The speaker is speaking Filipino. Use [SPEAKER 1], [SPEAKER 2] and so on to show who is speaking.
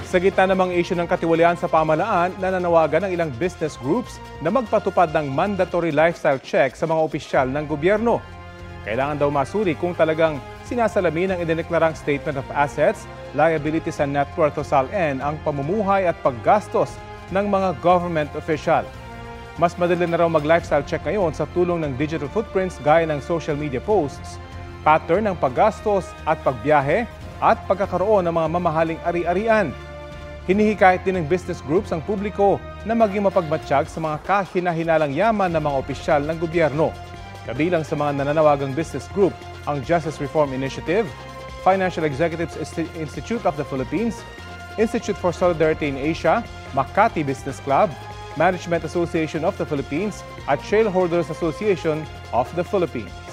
[SPEAKER 1] Sa gitna namang issue ng katiwalian sa pamahalaan, nananawagan ng ilang business groups na magpatupad ng mandatory lifestyle check sa mga opisyal ng gobyerno. Kailangan daw masuri kung talagang sinasalamin ng idineklarang Statement of Assets, Liabilities and Net Worth o SALN ang pamumuhay at paggastos ng mga government official. Mas madali na raw mag-lifestyle check ngayon sa tulong ng digital footprints gaya ng social media posts, pattern ng paggastos at pagbiyahe at pagkakaroon ng mga mamahaling ari-arian. Hinihikayat din ng business groups ang publiko na maging mapagmatsyag sa mga kahina-hinalang yaman ng mga opisyal ng gobyerno. Kabilang sa mga nananawagang business group ang Justice Reform Initiative, Financial Executives Institute of the Philippines, Institute for Solidarity in Asia, Makati Business Club, Management Association of the Philippines at Shareholders Association of the Philippines.